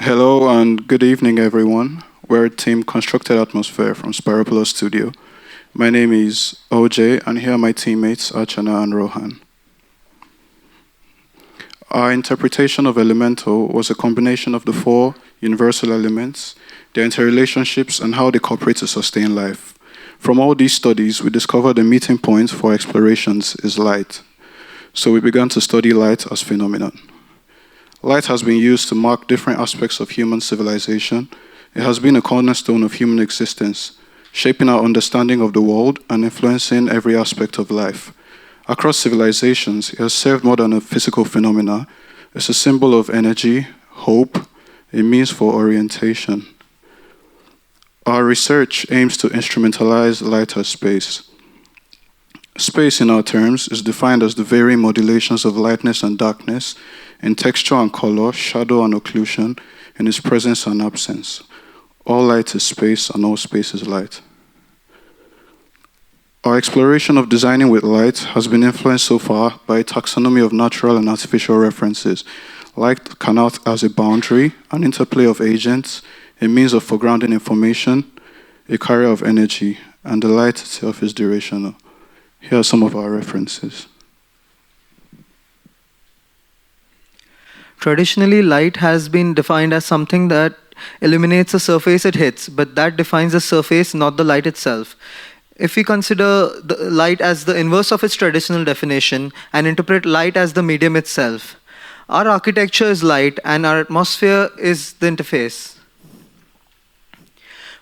Hello and good evening, everyone. We're Team Constructed Atmosphere from Spiral Studio. My name is OJ, and here are my teammates, Archana and Rohan. Our interpretation of elemental was a combination of the four universal elements, their interrelationships, and how they cooperate to sustain life. From all these studies, we discovered the meeting point for explorations is light. So we began to study light as phenomenon. Light has been used to mark different aspects of human civilization. It has been a cornerstone of human existence, shaping our understanding of the world and influencing every aspect of life. Across civilizations, it has served more than a physical phenomena. It's a symbol of energy, hope, a means for orientation. Our research aims to instrumentalize light as space. Space, in our terms, is defined as the varying modulations of lightness and darkness, in texture and color, shadow and occlusion, in its presence and absence. All light is space, and all space is light. Our exploration of designing with light has been influenced so far by a taxonomy of natural and artificial references. Light can act as a boundary, an interplay of agents, a means of foregrounding information, a carrier of energy, and the light itself is durational. Here are some of our references. Traditionally, light has been defined as something that illuminates a surface it hits, but that defines the surface, not the light itself. If we consider the light as the inverse of its traditional definition and interpret light as the medium itself, our architecture is light and our atmosphere is the interface.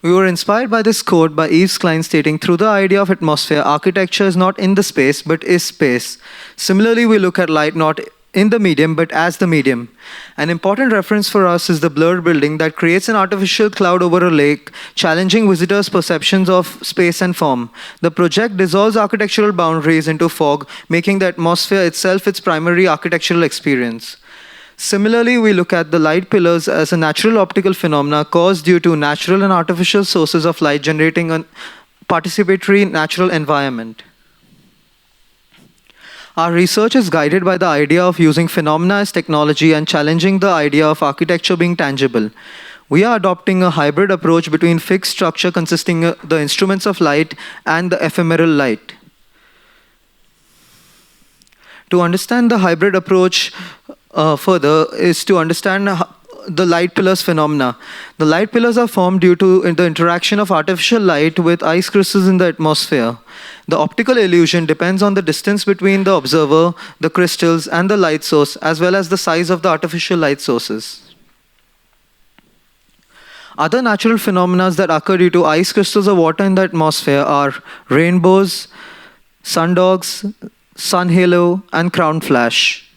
We were inspired by this quote by Yves Klein stating, through the idea of atmosphere, architecture is not in the space, but is space. Similarly, we look at light not in the medium, but as the medium. An important reference for us is the blurred building that creates an artificial cloud over a lake, challenging visitors' perceptions of space and form. The project dissolves architectural boundaries into fog, making the atmosphere itself its primary architectural experience. Similarly, we look at the light pillars as a natural optical phenomena caused due to natural and artificial sources of light generating a participatory natural environment. Our research is guided by the idea of using phenomena as technology and challenging the idea of architecture being tangible. We are adopting a hybrid approach between fixed structure consisting of the instruments of light and the ephemeral light. To understand the hybrid approach further is to understand the light pillars phenomena. The light pillars are formed due to the interaction of artificial light with ice crystals in the atmosphere. The optical illusion depends on the distance between the observer, the crystals, and the light source, as well as the size of the artificial light sources. Other natural phenomena that occur due to ice crystals of water in the atmosphere are rainbows, sundogs, sun halo, and crown flash.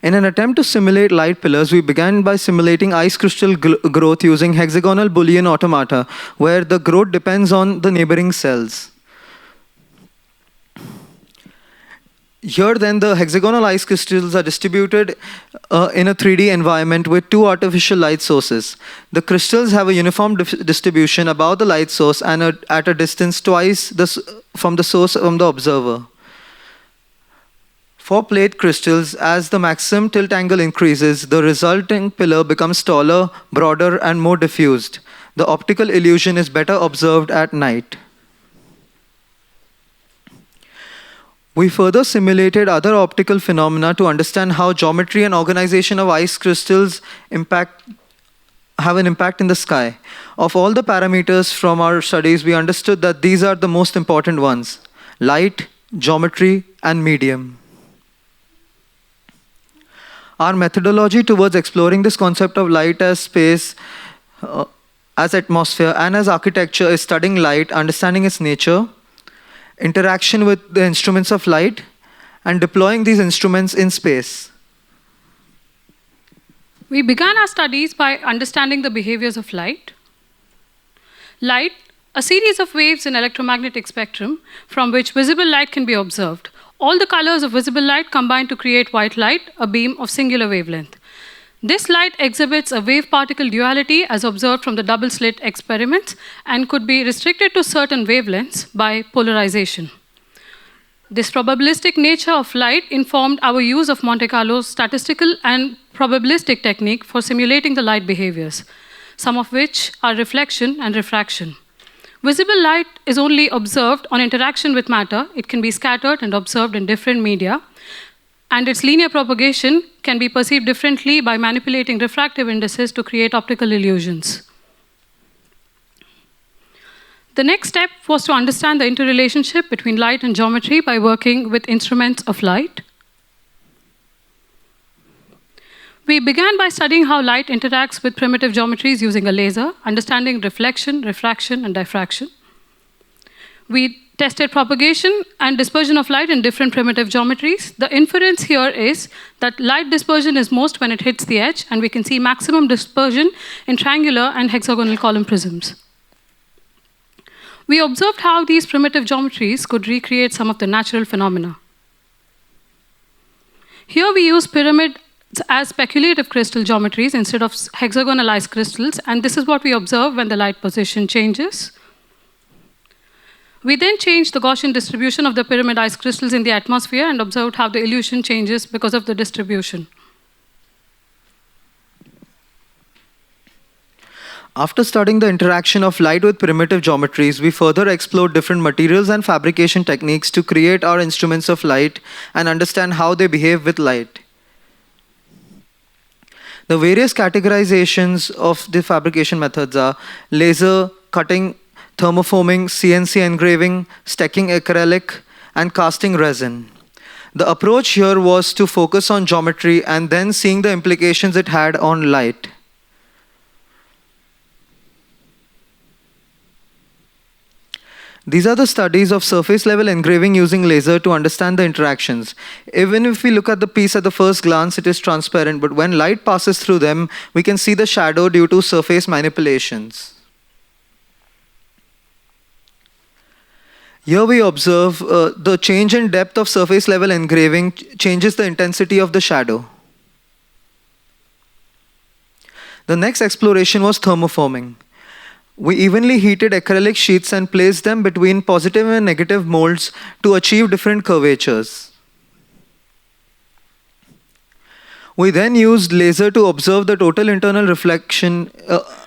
In an attempt to simulate light pillars, we began by simulating ice crystal growth using hexagonal Boolean automata, where the growth depends on the neighboring cells. Here then, the hexagonal ice crystals are distributed in a 3D environment with two artificial light sources. The crystals have a uniform distribution above the light source and at a distance twice from the source from the observer. For plate crystals, as the maximum tilt angle increases, the resulting pillar becomes taller, broader, and more diffused. The optical illusion is better observed at night. We further simulated other optical phenomena to understand how geometry and organization of ice crystals have an impact in the sky. Of all the parameters from our studies, we understood that these are the most important ones: light, geometry, and medium. Our methodology towards exploring this concept of light as space, as atmosphere, and as architecture is studying light, understanding its nature, interaction with the instruments of light, and deploying these instruments in space. We began our studies by understanding the behaviors of light. Light, a series of waves in electromagnetic spectrum from which visible light can be observed. All the colors of visible light combine to create white light, a beam of singular wavelength. This light exhibits a wave-particle duality as observed from the double-slit experiments and could be restricted to certain wavelengths by polarization. This probabilistic nature of light informed our use of Monte Carlo's statistical and probabilistic technique for simulating the light behaviors, some of which are reflection and refraction. Visible light is only observed on interaction with matter. It can be scattered and observed in different media, and its linear propagation can be perceived differently by manipulating refractive indices to create optical illusions. The next step was to understand the interrelationship between light and geometry by working with instruments of light. We began by studying how light interacts with primitive geometries using a laser, understanding reflection, refraction, and diffraction. We tested propagation and dispersion of light in different primitive geometries. The inference here is that light dispersion is most when it hits the edge, and we can see maximum dispersion in triangular and hexagonal column prisms. We observed how these primitive geometries could recreate some of the natural phenomena. Here we use pyramids as speculative crystal geometries instead of hexagonalized crystals, and this is what we observe when the light position changes. We then changed the Gaussian distribution of the pyramidized crystals in the atmosphere and observed how the illusion changes because of the distribution. After studying the interaction of light with primitive geometries, we further explored different materials and fabrication techniques to create our instruments of light and understand how they behave with light. The various categorizations of the fabrication methods are laser, cutting, thermoforming, CNC engraving, stacking acrylic, and casting resin. The approach here was to focus on geometry and then seeing the implications it had on light. These are the studies of surface level engraving using laser to understand the interactions. Even if we look at the piece at the first glance, it is transparent, but when light passes through them, we can see the shadow due to surface manipulations. Here we observe the change in depth of surface level engraving changes the intensity of the shadow. The next exploration was thermoforming. We evenly heated acrylic sheets and placed them between positive and negative molds to achieve different curvatures. We then used laser to observe the total internal reflection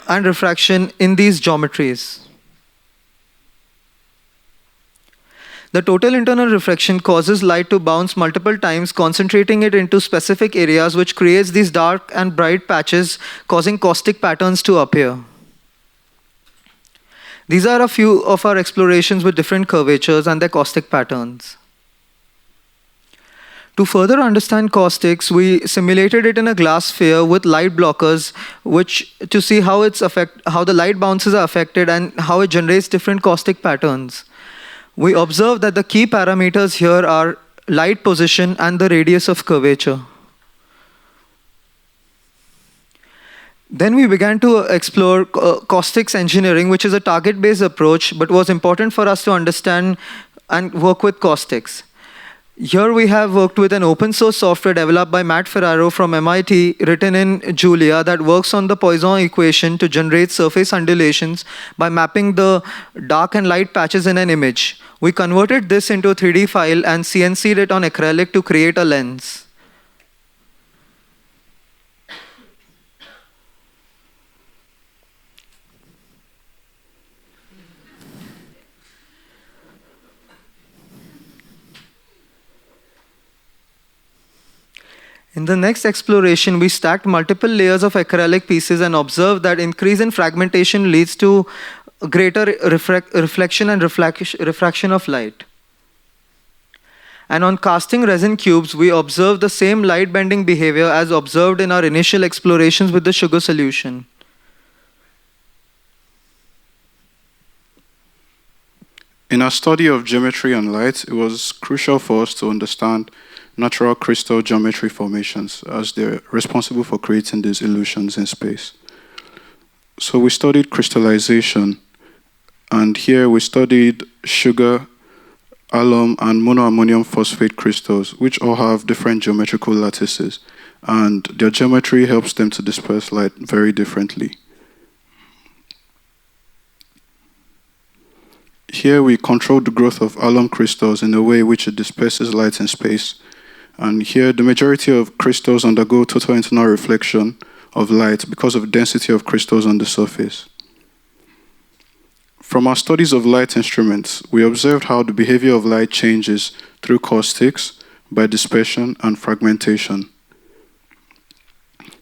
and refraction in these geometries. The total internal reflection causes light to bounce multiple times, concentrating it into specific areas, which creates these dark and bright patches, causing caustic patterns to appear. These are a few of our explorations with different curvatures and their caustic patterns. To further understand caustics, we simulated it in a glass sphere with light blockers, to see how the light bounces are affected and how it generates different caustic patterns. We observed that the key parameters here are light position and the radius of curvature. Then we began to explore caustics engineering, which is a target-based approach, but was important for us to understand and work with caustics. Here we have worked with an open source software developed by Matt Ferraro from MIT, written in Julia, that works on the Poisson equation to generate surface undulations by mapping the dark and light patches in an image. We converted this into a 3D file and CNC'd it on acrylic to create a lens. In the next exploration, we stacked multiple layers of acrylic pieces and observed that increase in fragmentation leads to greater reflection and refraction of light. And on casting resin cubes, we observed the same light bending behavior as observed in our initial explorations with the sugar solution. In our study of geometry and light, it was crucial for us to understand natural crystal geometry formations, as they're responsible for creating these illusions in space. So we studied crystallization, and here we studied sugar, alum, and monoammonium phosphate crystals, which all have different geometrical lattices, and their geometry helps them to disperse light very differently. Here we control the growth of alum crystals in a way which it disperses light in space. And here the majority of crystals undergo total internal reflection of light because of density of crystals on the surface. From our studies of light instruments, we observed how the behavior of light changes through caustics, by dispersion and fragmentation.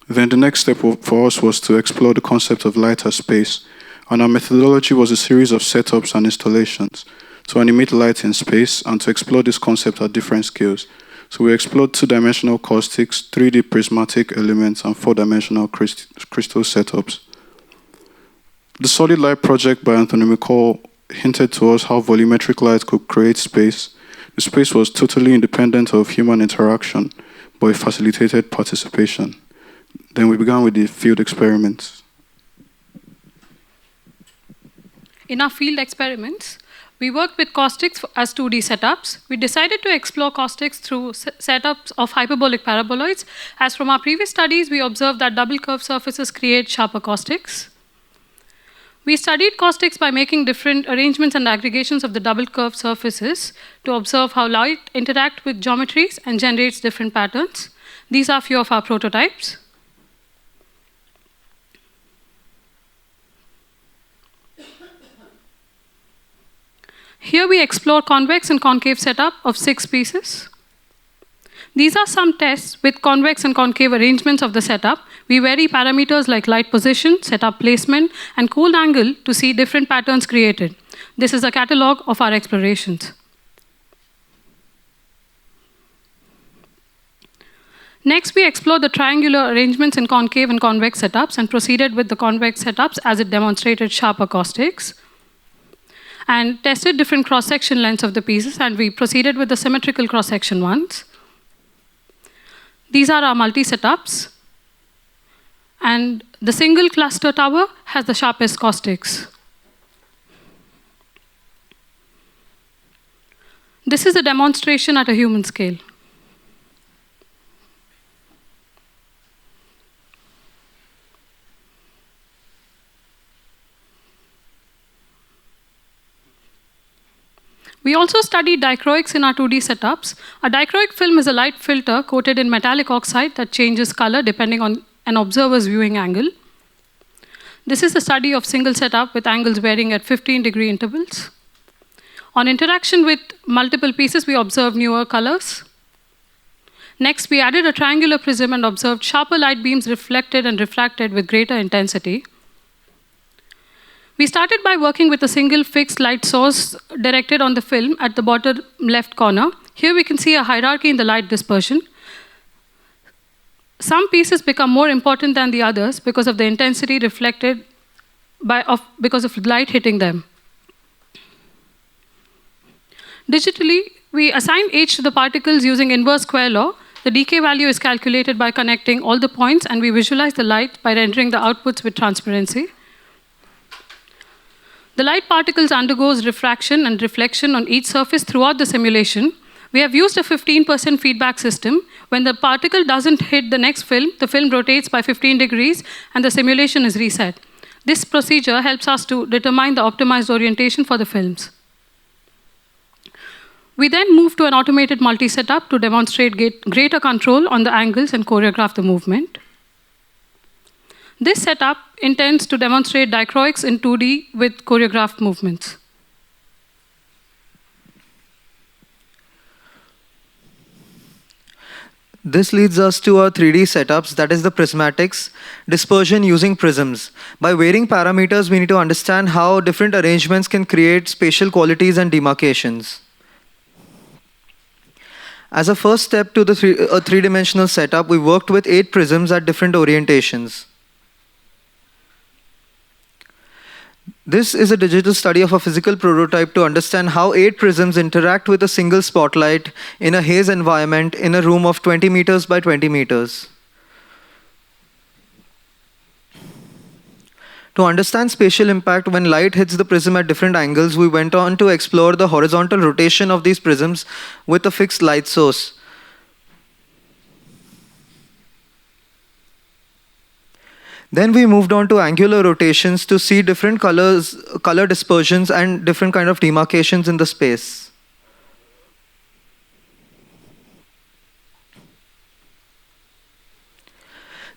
Then the next step for us was to explore the concept of light as space, and our methodology was a series of setups and installations to animate light in space and to explore this concept at different scales. So we explored 2-dimensional caustics, 3D prismatic elements, and 4-dimensional crystal setups. The solid light project by Anthony McCall hinted to us how volumetric light could create space. The space was totally independent of human interaction, but it facilitated participation. Then we began with the field experiments. In our field experiments, we worked with caustics as 2D setups. We decided to explore caustics through setups of hyperbolic paraboloids. As from our previous studies, we observed that double curved surfaces create sharper caustics. We studied caustics by making different arrangements and aggregations of the double curved surfaces to observe how light interacts with geometries and generates different patterns. These are a few of our prototypes. Here we explore convex and concave setup of 6 pieces. These are some tests with convex and concave arrangements of the setup. We vary parameters like light position, setup placement, and cold angle to see different patterns created. This is a catalog of our explorations. Next, we explored the triangular arrangements in concave and convex setups and proceeded with the convex setups as it demonstrated sharper caustics, and tested different cross-section lengths of the pieces, and we proceeded with the symmetrical cross-section ones. These are our multi-setups, and the single cluster tower has the sharpest caustics. This is a demonstration at a human scale. We also studied dichroics in our 2D setups. A dichroic film is a light filter coated in metallic oxide that changes color depending on an observer's viewing angle. This is a study of single setup with angles varying at 15-degree intervals. On interaction with multiple pieces, we observed newer colors. Next, we added a triangular prism and observed sharper light beams reflected and refracted with greater intensity. We started by working with a single fixed light source directed on the film at the bottom left corner. Here we can see a hierarchy in the light dispersion. Some pieces become more important than the others because of the intensity reflected because of light hitting them. Digitally, we assign age to the particles using inverse square law. The decay value is calculated by connecting all the points, and we visualize the light by rendering the outputs with transparency. The light particles undergoes refraction and reflection on each surface throughout the simulation. We have used a 15% feedback system. When the particle doesn't hit the next film, the film rotates by 15 degrees and the simulation is reset. This procedure helps us to determine the optimized orientation for the films. We then move to an automated multi-setup to demonstrate greater control on the angles and choreograph the movement. This setup intends to demonstrate dichroics in 2D with choreographed movements. This leads us to our 3D setups, that is the prismatics, dispersion using prisms. By varying parameters, we need to understand how different arrangements can create spatial qualities and demarcations. As a first step to a three-dimensional setup, we worked with 8 prisms at different orientations. This is a digital study of a physical prototype to understand how 8 prisms interact with a single spotlight in a haze environment in a room of 20 meters by 20 meters. To understand spatial impact when light hits the prism at different angles, we went on to explore the horizontal rotation of these prisms with a fixed light source. Then we moved on to angular rotations to see different color dispersions and different kind of demarcations in the space.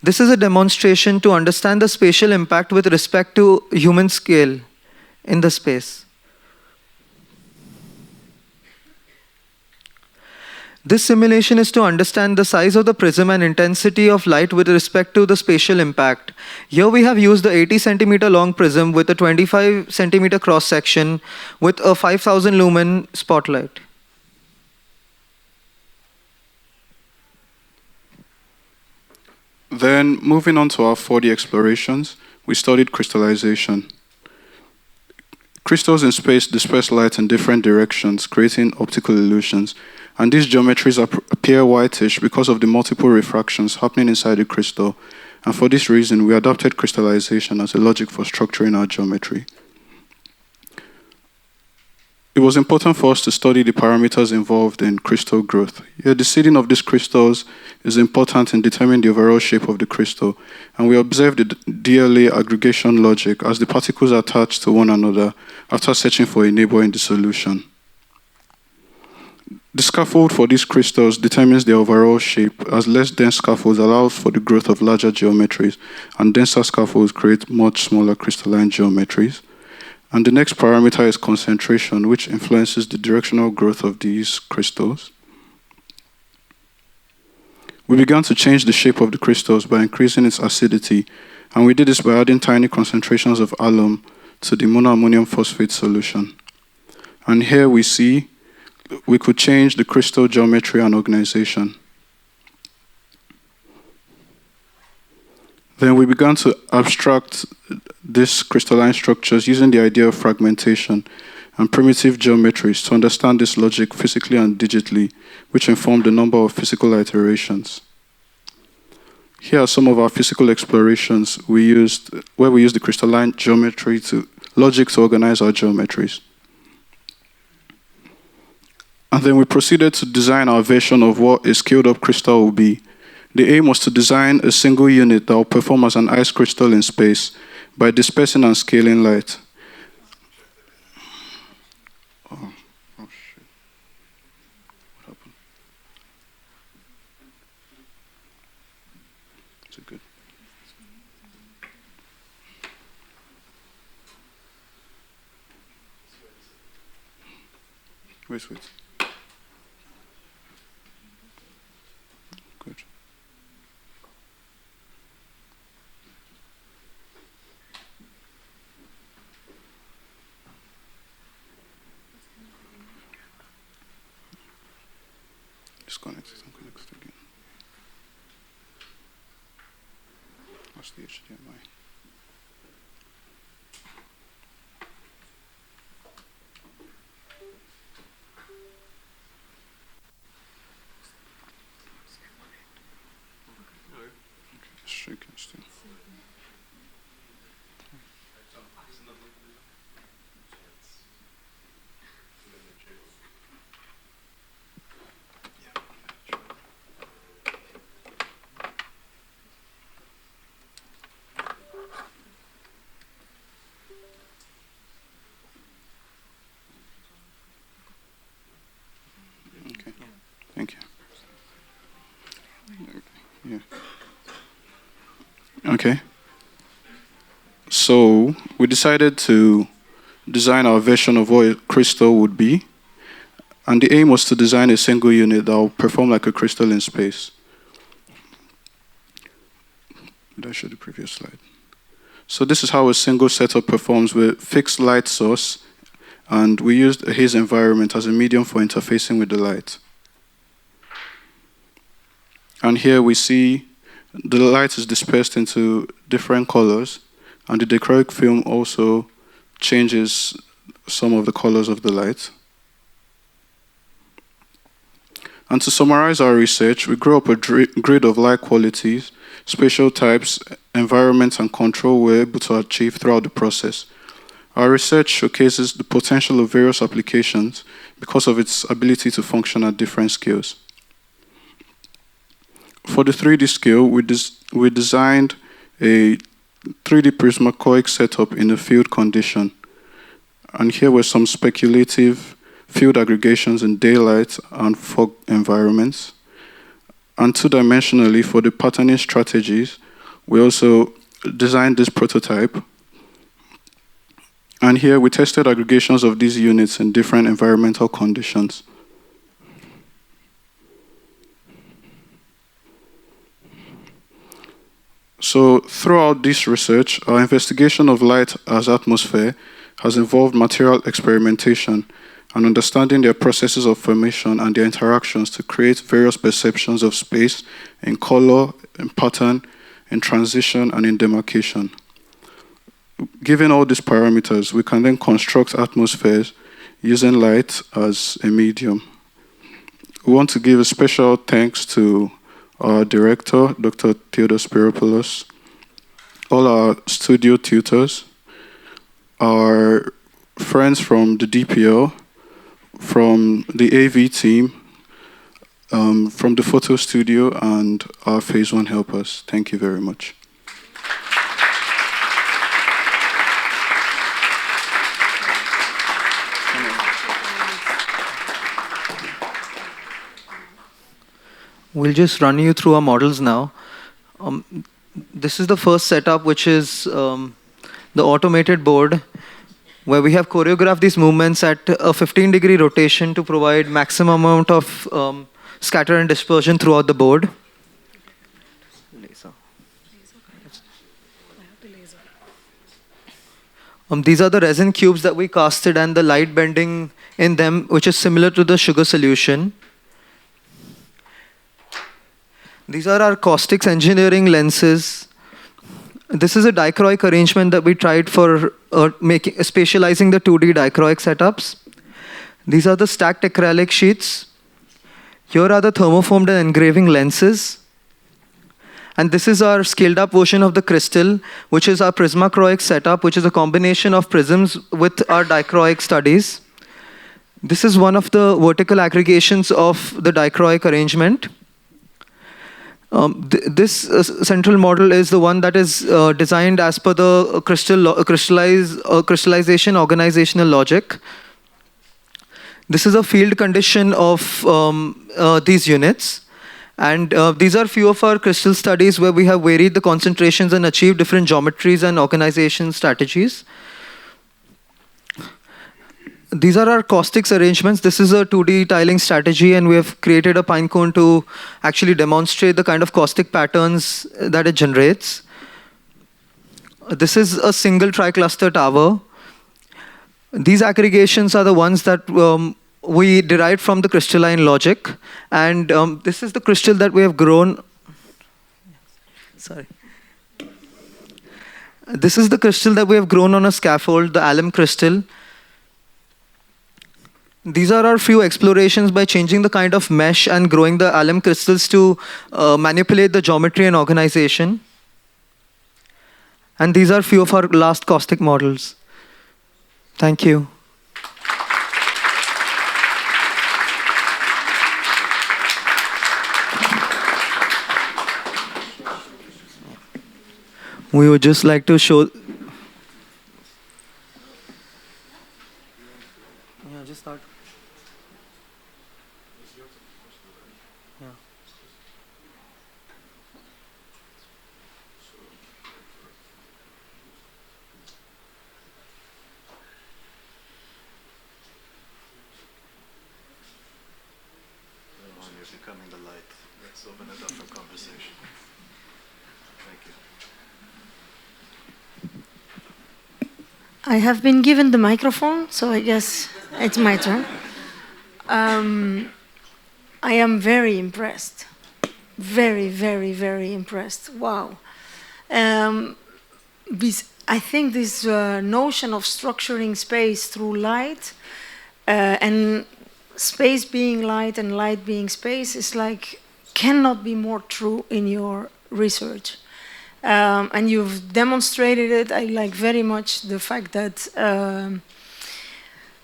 This is a demonstration to understand the spatial impact with respect to human scale in the space. This simulation is to understand the size of the prism and intensity of light with respect to the spatial impact. Here we have used the 80 centimeter long prism with a 25 centimeter cross section with a 5000 lumen spotlight. Then, moving on to our 4D explorations, we studied crystallization. Crystals in space disperse light in different directions, creating optical illusions. And these geometries appear whitish because of the multiple refractions happening inside the crystal. And for this reason, we adopted crystallization as a logic for structuring our geometry. It was important for us to study the parameters involved in crystal growth. Here, the seeding of these crystals is important in determining the overall shape of the crystal, and we observed the DRL aggregation logic as the particles are attached to one another after searching for a neighbor in the solution. The scaffold for these crystals determines their overall shape, as less dense scaffolds allows for the growth of larger geometries, and denser scaffolds create much smaller crystalline geometries. And the next parameter is concentration, which influences the directional growth of these crystals. We began to change the shape of the crystals by increasing its acidity, and we did this by adding tiny concentrations of alum to the monoammonium phosphate solution. And here we see we could change the crystal geometry and organization. Then we began to abstract these crystalline structures using the idea of fragmentation and primitive geometries to understand this logic physically and digitally, which informed a number of physical iterations. Here are some of our physical explorations where we used the crystalline geometry logic to organize our geometries. And then we proceeded to design our version of what a scaled-up crystal will be. The aim was to design a single unit that will perform as an ice crystal in space by dispersing and scaling light. Oh shit. What happened? Is it good? Wait. Good. Disconnect it and connect it again. That's the HDMI. Shaking still. Okay. Thank you. Yeah. Okay. So we decided to design our version of what a crystal would be. And the aim was to design a single unit that will perform like a crystal in space. Did I show the previous slide? So this is how a single setup performs with fixed light source. And we used a haze environment as a medium for interfacing with the light. And here we see the light is dispersed into different colors, and the dichroic film also changes some of the colors of the light. And to summarize our research, we grew up a grid of light qualities, spatial types, environments, and control we're able to achieve throughout the process. Our research showcases the potential of various applications because of its ability to function at different scales. For the 3D scale, we designed a 3D prismacoic setup in a field condition. And here were some speculative field aggregations in daylight and fog environments. And two-dimensionally, for the patterning strategies, we also designed this prototype. And here we tested aggregations of these units in different environmental conditions. So throughout this research, our investigation of light as atmosphere has involved material experimentation and understanding their processes of formation and their interactions to create various perceptions of space in color, in pattern, in transition, and in demarcation. Given all these parameters, we can then construct atmospheres using light as a medium. We want to give a special thanks to our director, Dr. Theodore Spiropoulos, all our studio tutors, our friends from the DPL, from the AV team, from the photo studio, and our Phase 1 helpers. Thank you very much. We'll just run you through our models now. This is the first setup, which is the automated board, where we have choreographed these movements at a 15-degree rotation to provide maximum amount of scatter and dispersion throughout the board. These are the resin cubes that we casted and the light bending in them, which is similar to the sugar solution. These are our caustics engineering lenses. This is a dichroic arrangement that we tried for spatializing the 2D dichroic setups. These are the stacked acrylic sheets. Here are the thermoformed and engraving lenses. And this is our scaled up version of the crystal, which is our prismachroic setup, which is a combination of prisms with our dichroic studies. This is one of the vertical aggregations of the dichroic arrangement. This central model is the one that is designed as per the crystallization organizational logic. This is a field condition of these units. And these are few of our crystal studies where we have varied the concentrations and achieved different geometries and organization strategies. These are our caustics arrangements. This is a 2D tiling strategy, and we have created a pine cone to actually demonstrate the kind of caustic patterns that it generates. This is a single tricluster tower. These aggregations are the ones that we derived from the crystalline logic, and this is the crystal that we have grown. Sorry. This is the crystal that we have grown on a scaffold, the alum crystal. These are our few explorations by changing the kind of mesh and growing the alum crystals to manipulate the geometry and organization. And these are few of our last caustic models. Thank you. We would just like to show. Yeah, just start. Yeah. You're becoming the light. Let's open it up for conversation. Thank you. I have been given the microphone, so I guess it's my turn. I am very impressed. Very, very, very impressed. Wow. I think this notion of structuring space through light and space being light and light being space is like, cannot be more true in your research. And you've demonstrated it. I like very much the fact that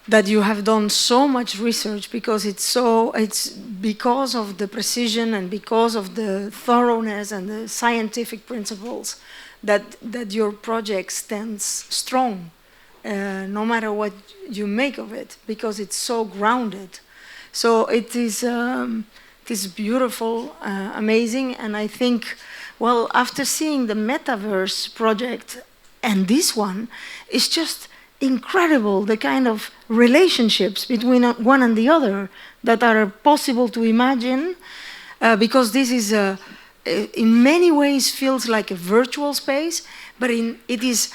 that you have done so much research, because it's because of the precision and because of the thoroughness and the scientific principles that your project stands strong, no matter what you make of it, because it's so grounded. So it is beautiful, amazing, and I think, well, after seeing the metaverse project and this one, it's just incredible the kind of relationships between one and the other that are possible to imagine, because this is in many ways feels like a virtual space, but it is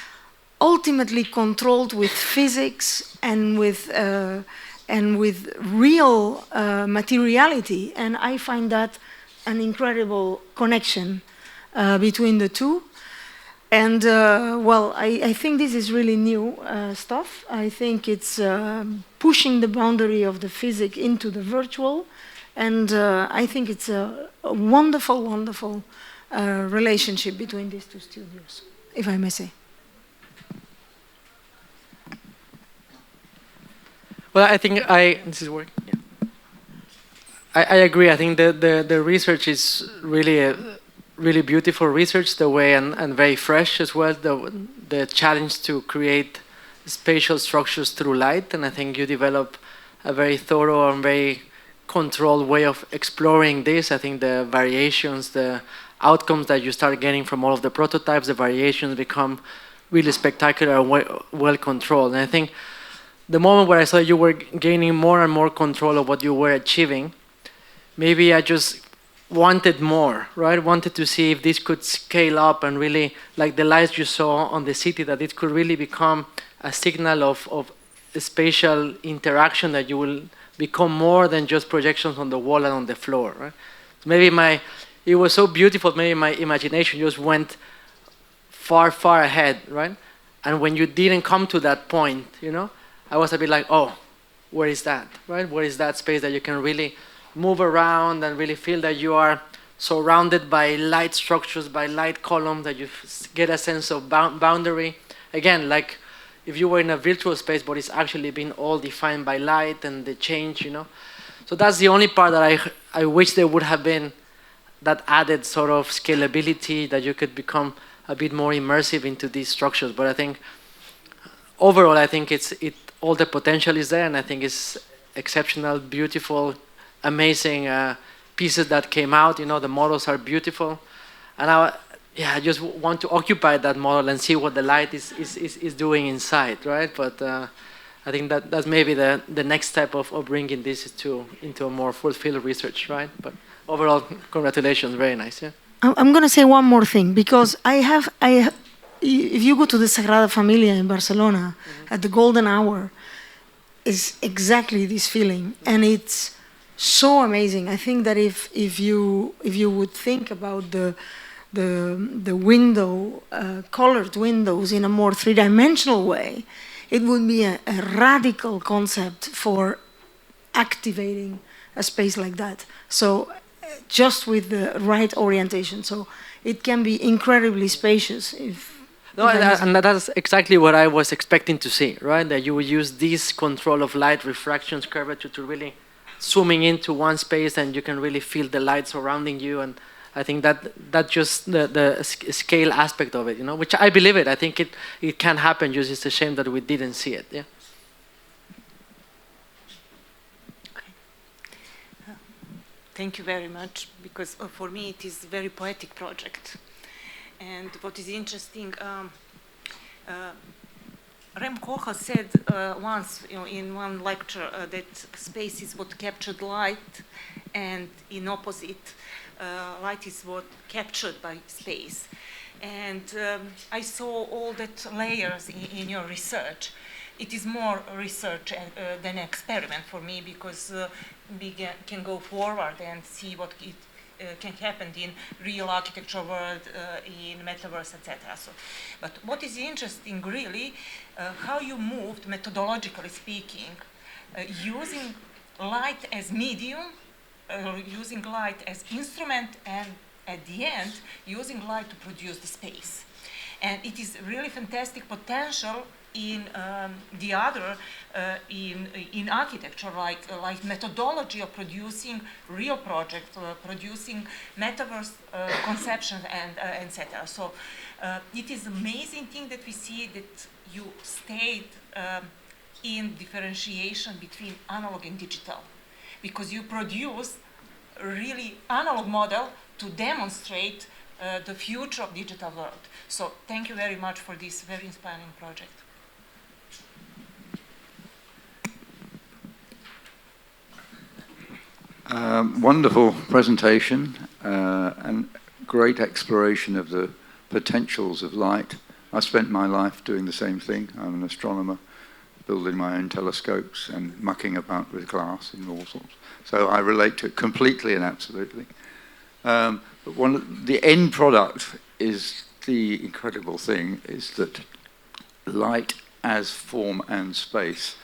ultimately controlled with physics and with real materiality, and I find that an incredible connection between the two. And well, I think this is really new stuff. I think it's pushing the boundary of the physics into the virtual, and I think it's a wonderful, wonderful relationship between these two studios, if I may say. Well, I think this is working. Yeah. I agree. I think the research is really beautiful research, the way, and very fresh as well. The challenge to create spatial structures through light, and I think you develop a very thorough and very controlled way of exploring this. I think the variations, the outcomes that you start getting from all of the prototypes, the variations become really spectacular and well controlled. And I think the moment where I saw you were gaining more and more control of what you were achieving, maybe I just wanted more, right? Wanted to see if this could scale up and really, like the lights you saw on the city, that it could really become a signal of spatial interaction, that you will become more than just projections on the wall and on the floor, right? So maybe it was so beautiful, maybe my imagination just went far, far ahead, right? And when you didn't come to that point, you know, I was a bit like, oh, where is that, right? Where is that space that you can really move around and really feel that you are surrounded by light structures, by light columns, that you get a sense of boundary. Again, like if you were in a virtual space, but it's actually been all defined by light and the change, you know. So that's the only part that I wish there would have been, that added sort of scalability, that you could become a bit more immersive into these structures. But I think overall, I think all the potential is there, and I think it's exceptional, beautiful, amazing pieces that came out. You know, the models are beautiful, and I just want to occupy that model and see what the light is doing inside, right? But I think that's maybe the next step of bringing this into a more fulfilled research, right? But overall, congratulations, very nice. Yeah. I'm going to say one more thing, because if you go to the Sagrada Familia in Barcelona, at the golden hour, is exactly this feeling, and it's so amazing. I think that if you would think about the window, colored windows in a more three-dimensional way, it would be a radical concept for activating a space like that. So just with the right orientation. So it can be incredibly spacious. And that's exactly what I was expecting to see, right? That you would use this control of light, refractions, curvature to really zooming into one space, and you can really feel the light surrounding you. And I think that just the scale aspect of it, you know, which I believe it. I think it can happen. Just it's a shame that we didn't see it. Yeah. Thank you very much, because for me it is a very poetic project. And what is interesting, Rem Koolhaas said once, in one lecture, that space is what captured light, and in opposite, light is what captured by space. And I saw all that layers in your research. It is more research than experiment for me, because we can go forward and see what it can happen in real architecture world, in metaverse, etc. So, but what is interesting really, how you moved, methodologically speaking, using light as medium, using light as instrument, and at the end, using light to produce the space. And it is really fantastic potential in the other in architecture, like methodology of producing real projects, producing metaverse conceptions, and etc. So it is amazing thing that we see that you stayed in differentiation between analog and digital, because you produce a really analog model to demonstrate the future of digital world. So thank you very much for this very inspiring project. Wonderful presentation and great exploration of the potentials of light. I spent my life doing the same thing. I'm an astronomer, building my own telescopes and mucking about with glass and all sorts. So I relate to it completely and absolutely. But the end product is the incredible thing, is that light as form and space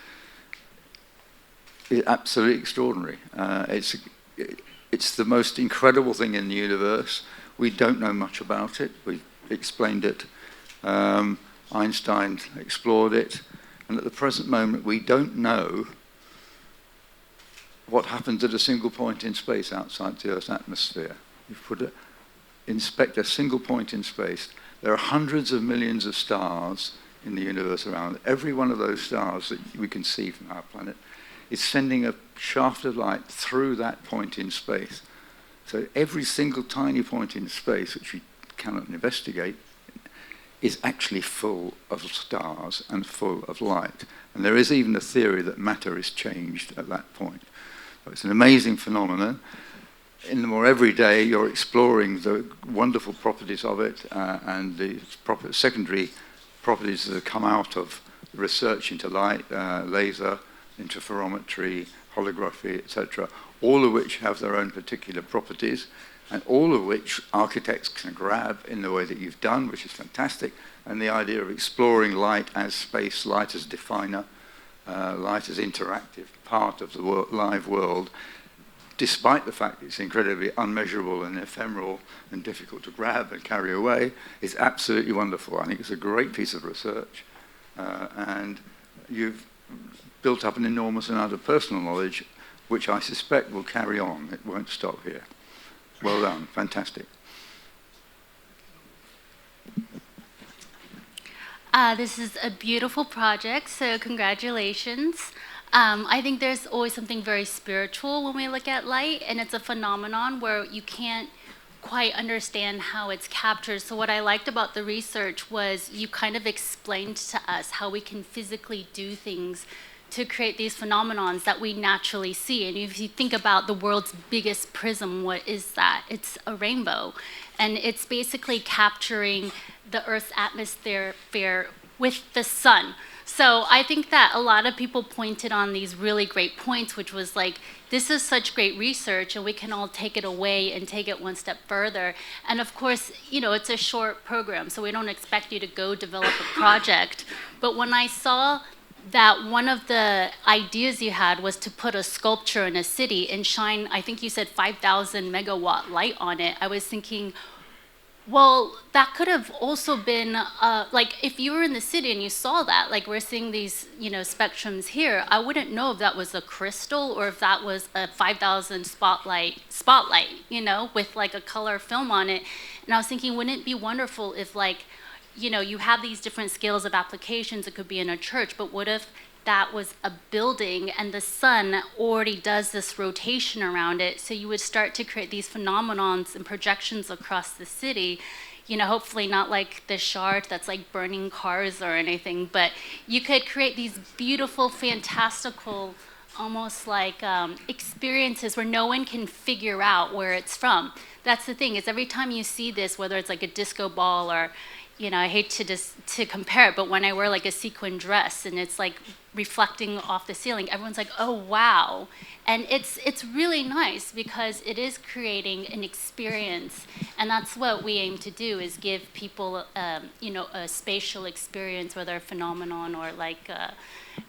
is absolutely extraordinary. It's the most incredible thing in the universe. We don't know much about it. We explained it. Einstein explored it. And at the present moment, we don't know what happens at a single point in space outside the Earth's atmosphere. Inspect a single point in space. There are hundreds of millions of stars in the universe around. Every one of those stars that we can see from our planet is sending a shaft of light through that point in space. So every single tiny point in space, which we cannot investigate, is actually full of stars and full of light. And there is even a theory that matter is changed at that point. So it's an amazing phenomenon. In the more everyday, you're exploring the wonderful properties of it and the secondary properties that have come out of research into light, laser, interferometry, holography, etc., all of which have their own particular properties, and all of which architects can grab in the way that you've done, which is fantastic. And the idea of exploring light as space, light as definer, light as interactive part of the live world, despite the fact it's incredibly unmeasurable and ephemeral and difficult to grab and carry away, is absolutely wonderful. I think it's a great piece of research. And you've built up an enormous amount of personal knowledge, which I suspect will carry on. It won't stop here. Well done. Fantastic. This is a beautiful project, so congratulations. I think there's always something very spiritual when we look at light, and it's a phenomenon where you can't quite understand how it's captured. So what I liked about the research was you kind of explained to us how we can physically do things to create these phenomenons that we naturally see. And if you think about the world's biggest prism, what is that? It's a rainbow. And it's basically capturing the Earth's atmosphere with the sun. So I think that a lot of people pointed on these really great points, which was like, this is such great research and we can all take it away and take it one step further. And of course, you know, it's a short program, so we don't expect you to go develop a project. But when I saw that one of the ideas you had was to put a sculpture in a city and shine, I think you said 5,000 megawatt light on it, I was thinking, well, that could have also been, like, if you were in the city and you saw that, like we're seeing these, you know, spectrums here, I wouldn't know if that was a crystal or if that was a 5,000 spotlight, you know, with like a color film on it. And I was thinking, wouldn't it be wonderful if, like, you know, you have these different scales of applications, it could be in a church, but what if that was a building and the sun already does this rotation around it, so you would start to create these phenomenons and projections across the city, you know, hopefully not like the shard that's like burning cars or anything, but you could create these beautiful, fantastical, almost like experiences where no one can figure out where it's from. That's the thing, is every time you see this, whether it's like a disco ball or, you know, I hate to compare it, but when I wear like a sequin dress and it's like reflecting off the ceiling, everyone's like, oh, wow. And it's really nice because it is creating an experience. And that's what we aim to do, is give people, you know, a spatial experience, whether a phenomenon or like,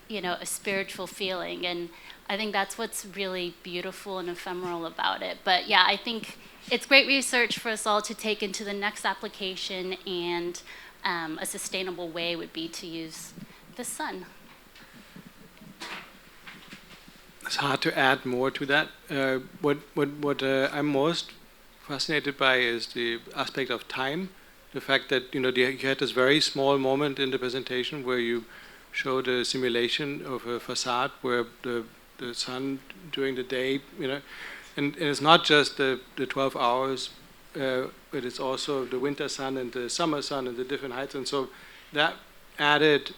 you know, a spiritual feeling. And I think that's what's really beautiful and ephemeral about it. But yeah, I think it's great research for us all to take into the next application, and a sustainable way would be to use the sun. It's hard to add more to that. What I'm most fascinated by is the aspect of time. The fact that you had this very small moment in the presentation where you showed a simulation of a facade where the sun during the day, and it's not just the 12 hours, but it's also the winter sun and the summer sun and the different heights, and so that added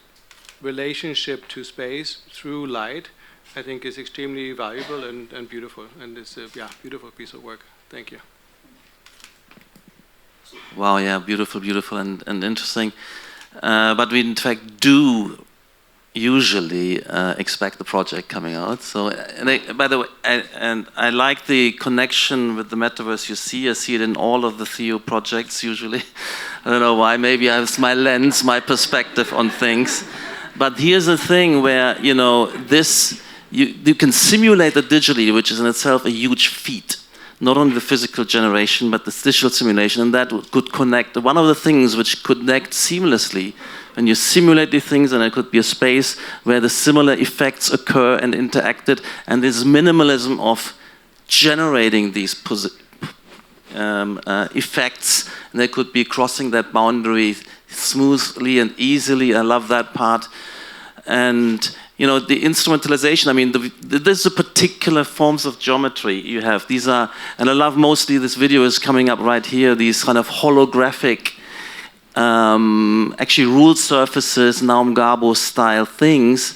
relationship to space through light, I think, is extremely valuable and beautiful, and it's a beautiful piece of work. Thank you. Wow, yeah, beautiful, and interesting. But we in fact do usually expect the project coming out. So, by the way, I like the connection with the metaverse you see. I see it in all of the Theo projects usually. I don't know why. Maybe I have my lens, my perspective on things. But here's the thing where this you can simulate it digitally, which is in itself a huge feat. Not only the physical generation, but the digital simulation, and that could connect. One of the things which connect seamlessly when you simulate these things, and it could be a space where the similar effects occur and interacted, and this minimalism of generating these effects, and they could be crossing that boundary smoothly and easily. I love that part. And the instrumentalization, I mean, there's a particular forms of geometry you have. These are, and I love mostly this video is coming up right here, these kind of holographic, actually ruled surfaces, Naum Gabo style things.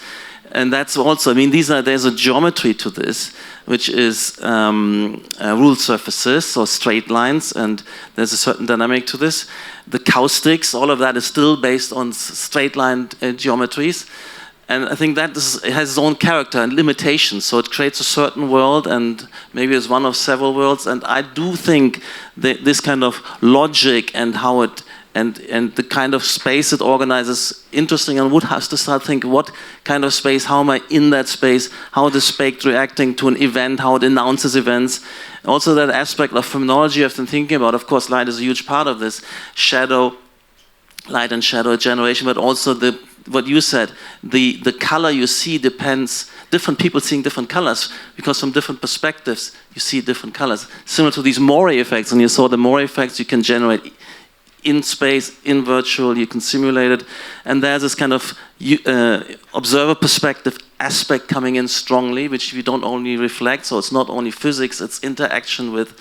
And that's also, I mean, there's a geometry to this, which is ruled surfaces, or straight lines, and there's a certain dynamic to this. The caustics, all of that is still based on straight line geometries. And I think that it has its own character and limitations. So it creates a certain world, and maybe it's one of several worlds. And I do think that this kind of logic and how it and the kind of space it organizes interesting, and would have to start thinking what kind of space, how am I in that space, how is space reacting to an event, how it announces events. Also that aspect of phenomenology I've been thinking about. Of course, light is a huge part of this. Light and shadow generation, but also what you said, the color you see depends, different people seeing different colors, because from different perspectives you see different colors. Similar to these Morey effects, and you saw the Morey effects you can generate in space, in virtual, you can simulate it, and there's this kind of observer perspective aspect coming in strongly, which we don't only reflect, so it's not only physics, it's interaction with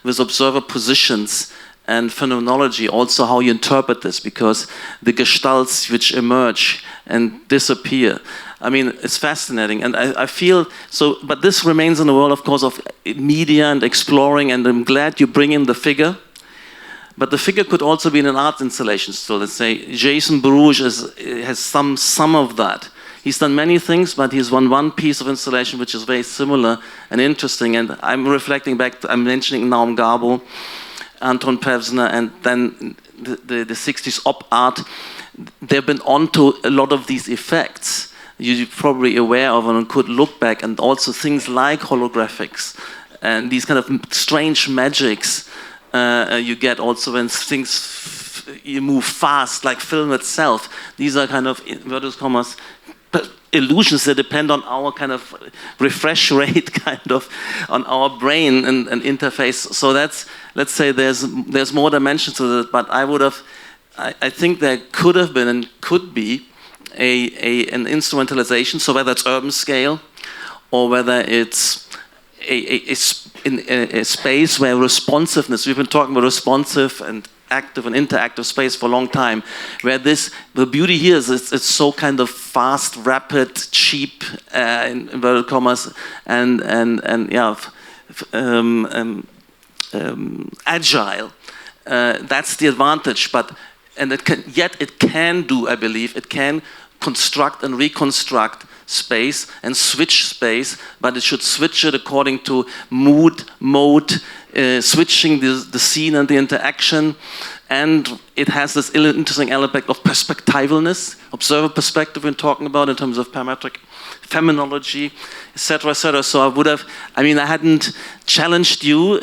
observer positions and phenomenology, also how you interpret this, because the gestalts which emerge and disappear. I mean, it's fascinating, and I feel so, but this remains in the world, of course, of media and exploring, and I'm glad you bring in the figure. But the figure could also be in an art installation. So let's say Jason Baruch has some of that. He's done many things, but he's one piece of installation which is very similar and interesting. And I'm reflecting back, I'm mentioning Naum Gabo, Anton Pevsner, and then the 60s op art. They've been onto a lot of these effects you're probably aware of and could look back, and also things like holographics and these kind of strange magics you get also when things you move fast, like film itself. These are kind of inverted commas illusions that depend on our kind of refresh rate, kind of on our brain and interface. So that's, let's say there's more dimensions to this, but I think there could have been and could be an instrumentalization. So whether it's urban scale or whether it's a space where responsiveness, we've been talking about responsive and active and interactive space for a long time, where the beauty here is it's so kind of fast, rapid, cheap, in inverted commas, and agile. That's the advantage, it can do, I believe, it can construct and reconstruct space and switch space, but it should switch it according to mood, mode, switching the scene and the interaction. And it has this interesting element of perspectivalness, observer perspective we're talking about in terms of parametric phenomenology, etc., etc. So I hadn't challenged you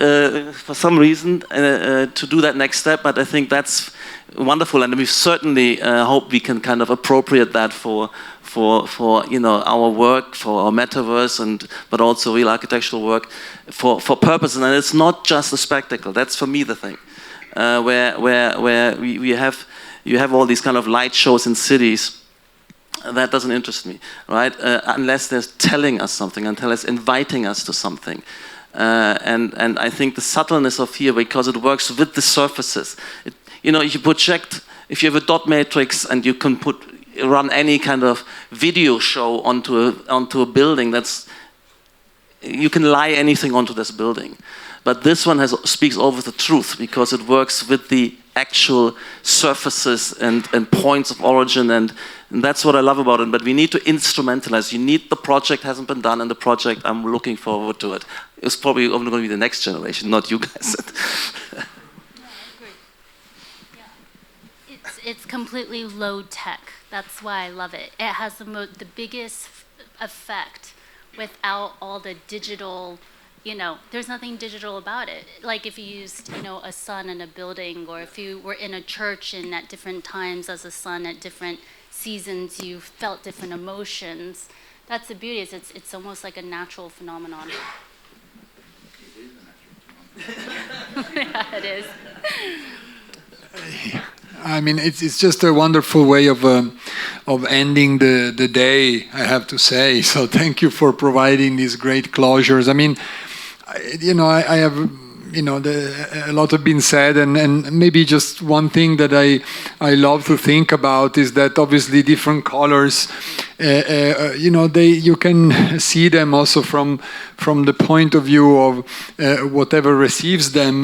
for some reason to do that next step, but I think that's wonderful, and we certainly hope we can kind of appropriate that for our work, for our metaverse, but also real architectural work for purpose. And it's not just a spectacle. That's for me the thing, where you have all these kind of light shows in cities. That doesn't interest me, right? Unless they're telling us something, until it's inviting us to something. And I think the subtleness of here, because it works with the surfaces. If you project, if you have a dot matrix and you can run any kind of video show onto a building, you can lie anything onto this building. But this one speaks over the truth, because it works with the actual surfaces and points of origin, and that's what I love about it. But we need to instrumentalize. The project hasn't been done, and the project, I'm looking forward to it. It's probably only going to be the next generation, not you guys. It's completely low tech. That's why I love it. It has the biggest effect without all the digital. There's nothing digital about it. Like if you used, a sun in a building, or if you were in a church and at different times as a sun at different seasons, you felt different emotions. That's the beauty. It's almost like a natural phenomenon. Yeah, it is. I mean, it's just a wonderful way of ending the day, I have to say. So thank you for providing these great closures. I mean, I have, a lot have been said, and maybe just one thing that I love to think about is that obviously different colors, you can see them also from the point of view of whatever receives them.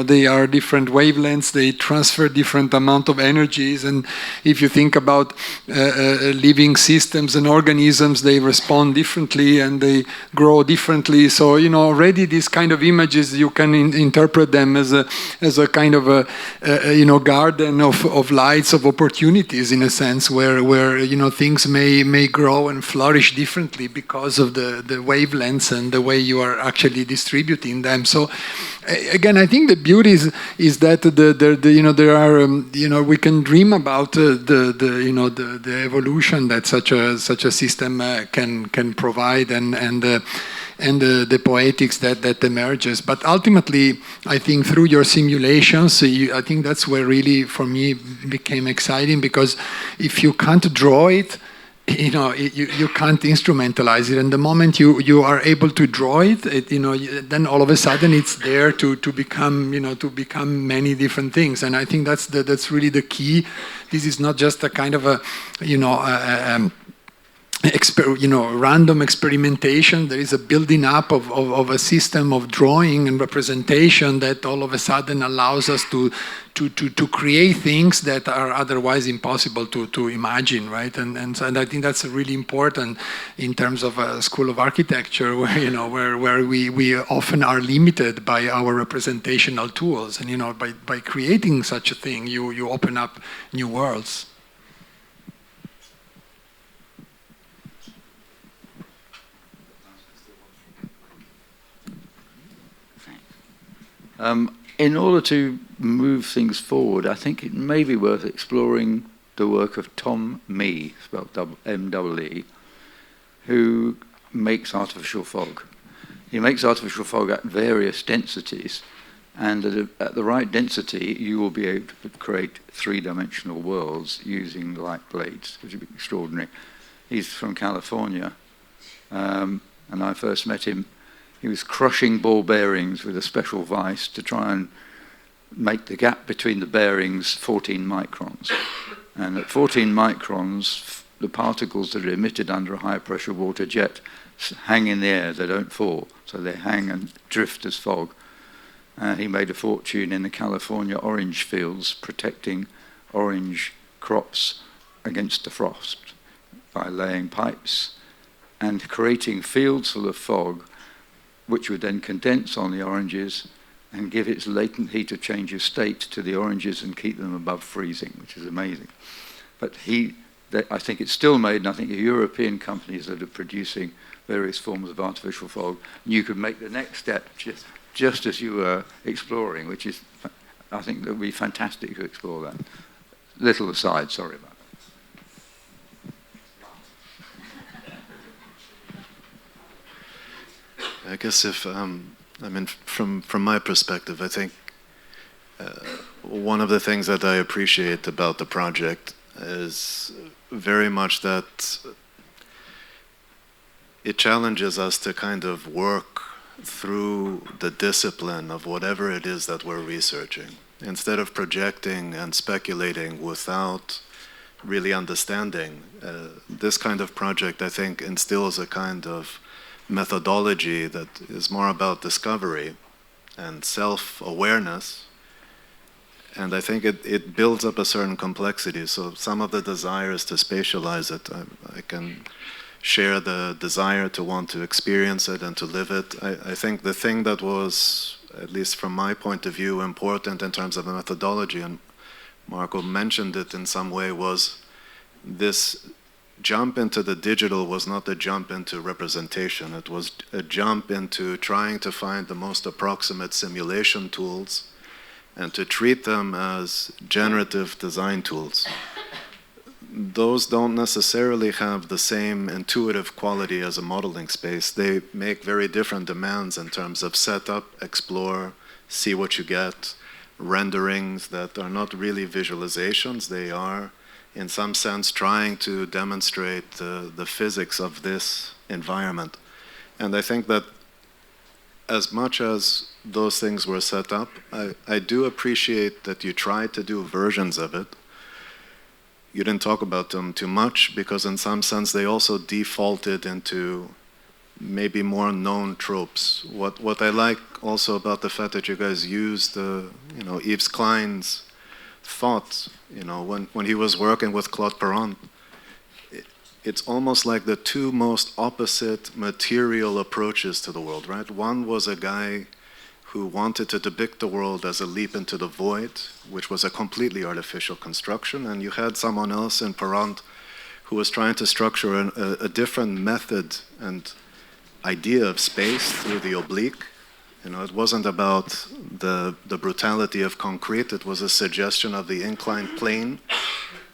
They are different wavelengths, they transfer different amount of energies, and if you think about living systems and organisms, they respond differently and they grow differently. So already these kind of images, you can interpret them as a kind of a garden of lights, of opportunities, in a sense, where things may grow and flourish differently because of the wavelengths and the way you are actually distributing them. So again, I think the beauty is that there are we can dream about the evolution that such a system can provide, and the poetics that emerges. But ultimately, I think through your simulations, I think that's where really, for me, became exciting, because if you can't draw it, you can't instrumentalize it. And the moment you are able to draw it, then all of a sudden it's there to become many different things. And I think that's really the key. This is not just a kind of random experimentation. There is a building up of a system of drawing and representation that all of a sudden allows us to create things that are otherwise impossible to imagine, right? And I think that's really important in terms of a school of architecture, where we often are limited by our representational tools, and by creating such a thing, you open up new worlds. In order to move things forward, I think it may be worth exploring the work of Tom Mee, spelled M-E-E, who makes artificial fog. He makes artificial fog at various densities, and at the right density, you will be able to create three-dimensional worlds using light blades, which would be extraordinary. He's from California, and I first met him. He was crushing ball bearings with a special vise to try and make the gap between the bearings 14 microns. And at 14 microns, the particles that are emitted under a high-pressure water jet hang in the air, they don't fall. So they hang and drift as fog. He made a fortune in the California orange fields, protecting orange crops against the frost by laying pipes and creating fields full of fog, which would then condense on the oranges and give its latent heat of change of state to the oranges and keep them above freezing, which is amazing. But I think it's still made, and I think European companies that are producing various forms of artificial fog, and you could make the next step just as you were exploring, which is, I think that would be fantastic to explore that. little aside, sorry about that. I guess if, I mean, from my perspective, I think one of the things that I appreciate about the project is very much that it challenges us to kind of work through the discipline of whatever it is that we're researching, instead of projecting and speculating without really understanding. This kind of project, I think, instills a kind of methodology that is more about discovery and self-awareness. And I think it builds up a certain complexity. So some of the desire is to spatialize it. I can share the desire to want to experience it and to live it. I think the thing that was, at least from my point of view, important in terms of the methodology, and Marco mentioned it in some way, was this jump into the digital was not a jump into representation. It was a jump into trying to find the most approximate simulation tools and to treat them as generative design tools. Those don't necessarily have the same intuitive quality as a modeling space. They make very different demands in terms of setup, explore, see what you get, renderings that are not really visualizations. They are, in some sense, trying to demonstrate the physics of this environment. And I think that as much as those things were set up, I do appreciate that you tried to do versions of it. You didn't talk about them too much because in some sense they also defaulted into maybe more known tropes. What I like also about the fact that you guys used Yves Klein's thoughts, when he was working with Claude Perron, it's almost like the two most opposite material approaches to the world, right? One was a guy who wanted to depict the world as a leap into the void, which was a completely artificial construction, and you had someone else in Perron who was trying to structure a different method and idea of space through the oblique. It wasn't about the brutality of concrete, it was a suggestion of the inclined plane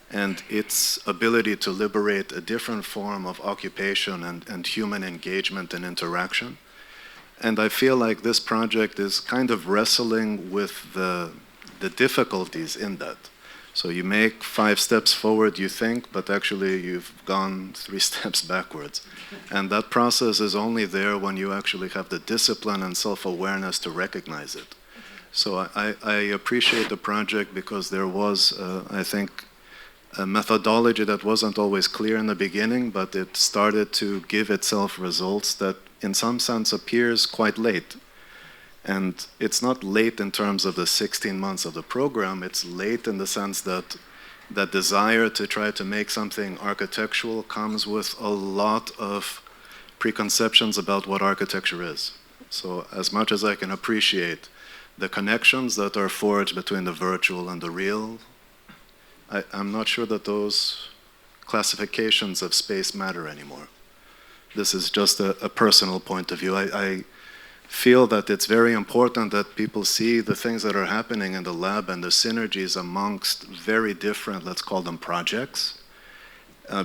and its ability to liberate a different form of occupation and human engagement and interaction. And I feel like this project is kind of wrestling with the difficulties in that. So you make 5 steps forward, you think, but actually you've gone 3 steps backwards. And that process is only there when you actually have the discipline and self-awareness to recognize it. So I appreciate the project because there was, I think, a methodology that wasn't always clear in the beginning, but it started to give itself results that in some sense appears quite late. And it's not late in terms of the 16 months of the program, it's late in the sense that that desire to try to make something architectural comes with a lot of preconceptions about what architecture is. So as much as I can appreciate the connections that are forged between the virtual and the real, I'm not sure that those classifications of space matter anymore. This is just a personal point of view. I feel that it's very important that people see the things that are happening in the lab and the synergies amongst very different, let's call them projects,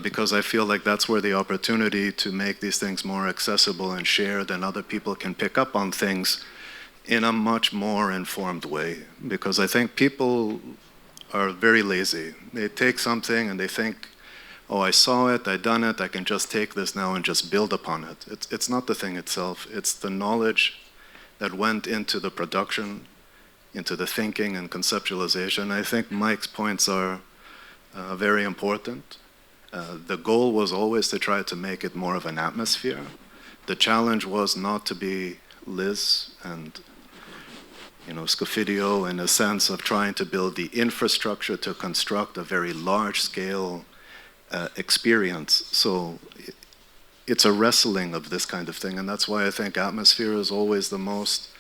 because I feel like that's where the opportunity to make these things more accessible and shared and other people can pick up on things in a much more informed way. Because I think people are very lazy. They take something and they think, oh, I saw it, I done it, I can just take this now and just build upon it. It's not the thing itself, it's the knowledge that went into the production, into the thinking and conceptualization. I think Mike's points are very important. The goal was always to try to make it more of an atmosphere. The challenge was not to be Liz and Scofidio in a sense of trying to build the infrastructure to construct a very large-scale experience. So it's a wrestling of this kind of thing, and that's why I think atmosphere is always the most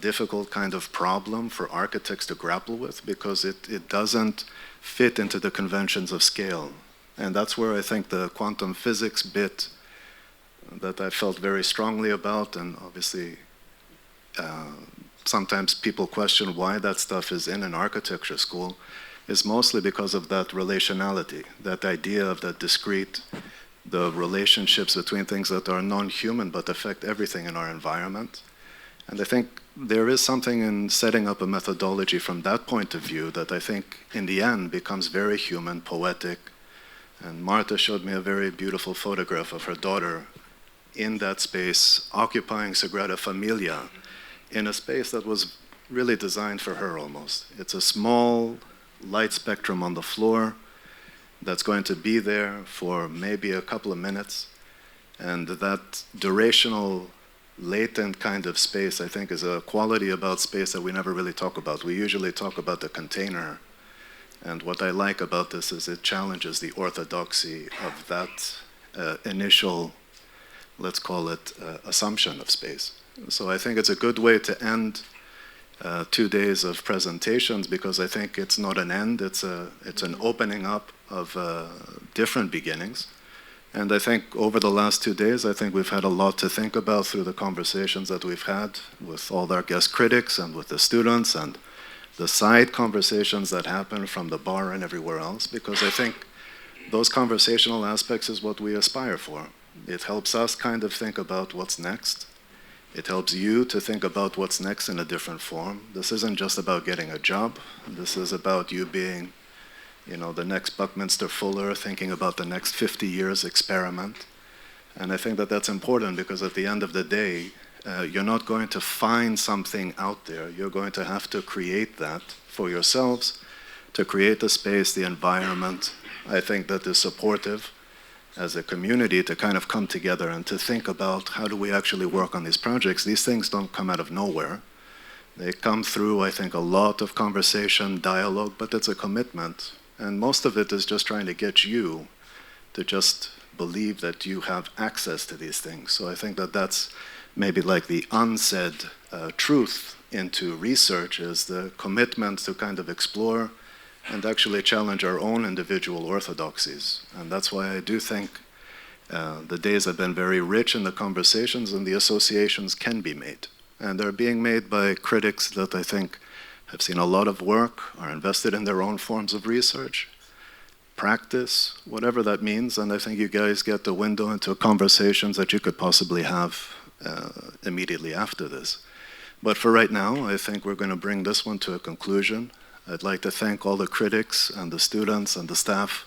difficult kind of problem for architects to grapple with, because it doesn't fit into the conventions of scale. And that's where I think the quantum physics bit that I felt very strongly about, and obviously sometimes people question why that stuff is in an architecture school. is mostly because of that relationality, that idea of that discrete, the relationships between things that are non-human but affect everything in our environment. And I think there is something in setting up a methodology from that point of view that I think in the end becomes very human, poetic. And Marta showed me a very beautiful photograph of her daughter in that space, occupying Sagrada Familia in a space that was really designed for her almost. It's a small light spectrum on the floor that's going to be there for maybe a couple of minutes. And that durational, latent kind of space, I think, is a quality about space that we never really talk about. We usually talk about the container. And what I like about this is it challenges the orthodoxy of that initial, let's call it, assumption of space. So I think it's a good way to end 2 days of presentations, because I think it's not an end, it's an opening up of different beginnings. And I think over the last 2 days, I think we've had a lot to think about through the conversations that we've had with all our guest critics and with the students and the side conversations that happen from the bar and everywhere else, because I think those conversational aspects is what we aspire for. It helps us kind of think about what's next. It helps you to think about what's next in a different form. This isn't just about getting a job. This is about you being, you know, the next Buckminster Fuller, thinking about the next 50 years experiment. And I think that that's important, because at the end of the day, you're not going to find something out there. You're going to have to create that for yourselves, to create the space, the environment, I think, that is supportive as a community to kind of come together and to think about how do we actually work on these projects. These things don't come out of nowhere. They come through, I think, a lot of conversation, dialogue, but it's a commitment. And most of it is just trying to get you to just believe that you have access to these things. So I think that that's maybe like the unsaid truth into research, is the commitment to kind of explore and actually challenge our own individual orthodoxies. And that's why I do think the days have been very rich in the conversations, and the associations can be made. And they're being made by critics that I think have seen a lot of work, are invested in their own forms of research, practice, whatever that means. And I think you guys get the window into conversations that you could possibly have immediately after this. But for right now, I think we're going to bring this one to a conclusion. I'd like to thank all the critics and the students and the staff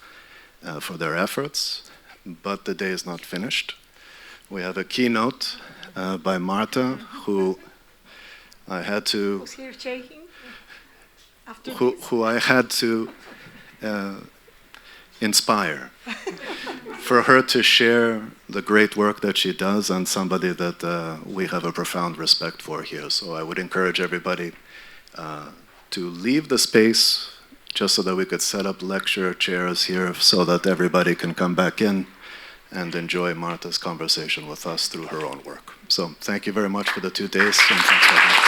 for their efforts, but the day is not finished. We have a keynote by Marta, who I had to... Who's here shaking? Who I had to inspire for her to share the great work that she does, and somebody that we have a profound respect for here. So I would encourage everybody to leave the space just so that we could set up lecture chairs here so that everybody can come back in and enjoy Marta's conversation with us through her own work. So thank you very much for the 2 days. And thanks for having me.